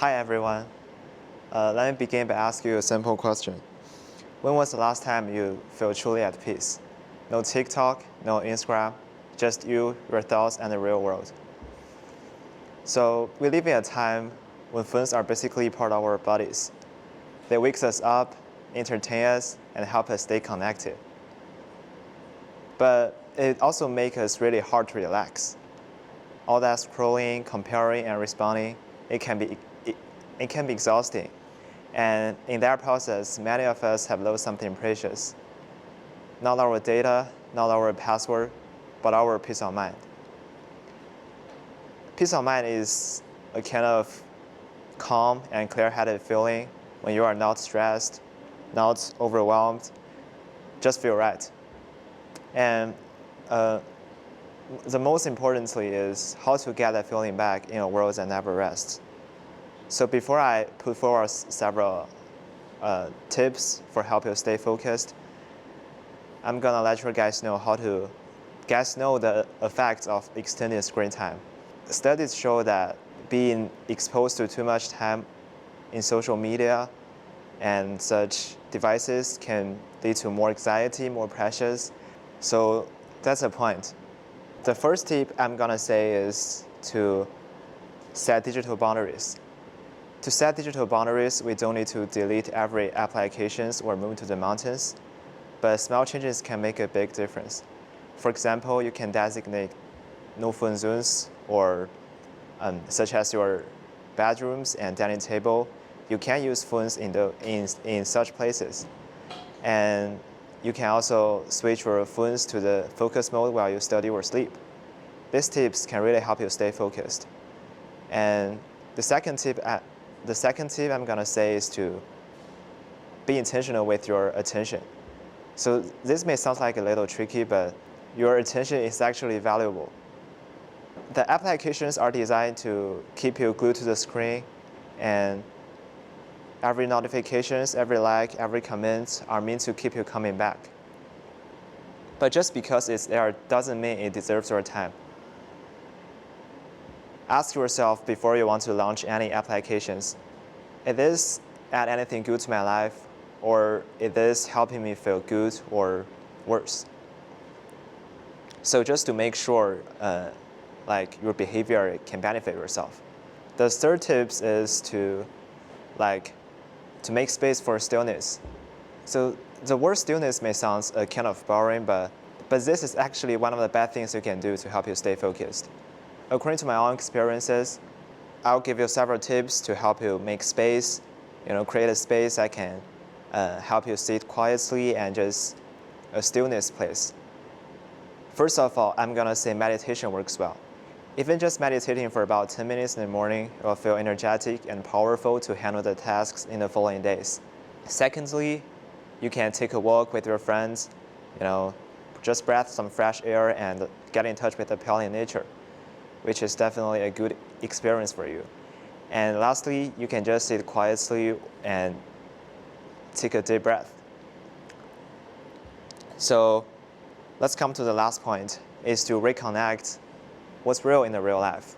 Hi everyone. Let me begin by asking you a simple question. When was the last time you felt truly at peace? No TikTok, no Instagram, just you, your thoughts, and the real world. So we live in a time when phones are basically part of our bodies. They wake us up, entertain us, and help us stay connected. But it also makes us really hard to relax. All that scrolling, comparing, and responding, it can be exhausting. And in that process, many of us have lost something precious. Not our data, not our password, but our peace of mind. Peace of mind is a kind of calm and clear-headed feeling when you are not stressed, not overwhelmed, just feel right. And the most importantly is how to get that feeling back in a world that never rests. So before I put forward several tips for help you stay focused, I'm gonna let you guys know how to know the effects of extended screen time. Studies show that being exposed to too much time in social media and such devices can lead to more anxiety, more pressures. So that's the point. The first tip I'm gonna say is to set digital boundaries. To set digital boundaries, we don't need to delete every applications or move to the mountains, but small changes can make a big difference. For example, you can designate no phone zones, or such as your bedrooms and dining table. You can use phones in such places. And you can also switch your phones to the focus mode while you study or sleep. These tips can really help you stay focused. And the second tip I'm gonna say is to be intentional with your attention. So this may sound like a little tricky, but your attention is actually valuable. The applications are designed to keep you glued to the screen, and every notifications, every like, every comment are meant to keep you coming back. But just because it's there doesn't mean it deserves your time. Ask yourself before you want to launch any applications, is this add anything good to my life, or is this helping me feel good or worse? So just to make sure your behavior can benefit yourself. The third tip is to make space for stillness. So the word stillness may sound kind of boring, but this is actually one of the best things you can do to help you stay focused. According to my own experiences, I'll give you several tips to help you make space, create a space that can help you sit quietly and just a stillness place. First of all, I'm gonna say meditation works well. Even just meditating for about 10 minutes in the morning, you'll feel energetic and powerful to handle the tasks in the following days. Secondly, you can take a walk with your friends, just breathe some fresh air and get in touch with the appealing nature, which is definitely a good experience for you. And lastly, you can just sit quietly and take a deep breath. So let's come to the last point, is to reconnect what's real in the real life.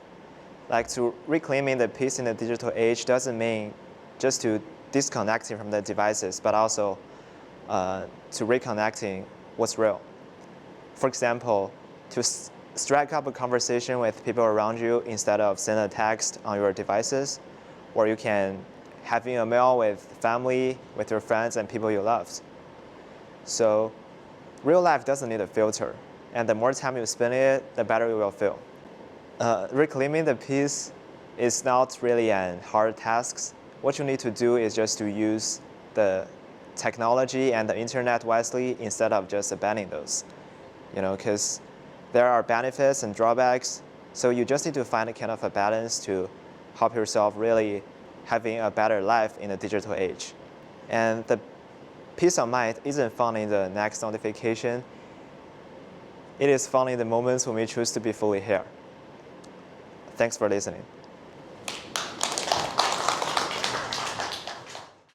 To reclaiming the peace in the digital age doesn't mean just to disconnecting from the devices, but also to reconnecting what's real. For example, to strike up a conversation with people around you instead of send a text on your devices, or you can having a meal with family, with your friends and people you love. So real life doesn't need a filter, and the more time you spend it, the better you will feel. Reclaiming the peace is not really a hard task. What you need to do is just to use the technology and the internet wisely instead of just abandoning those. Because there are benefits and drawbacks, so you just need to find a kind of a balance to help yourself really having a better life in the digital age. And the peace of mind isn't found in the next notification. It is found in the moments when we choose to be fully here. Thanks for listening.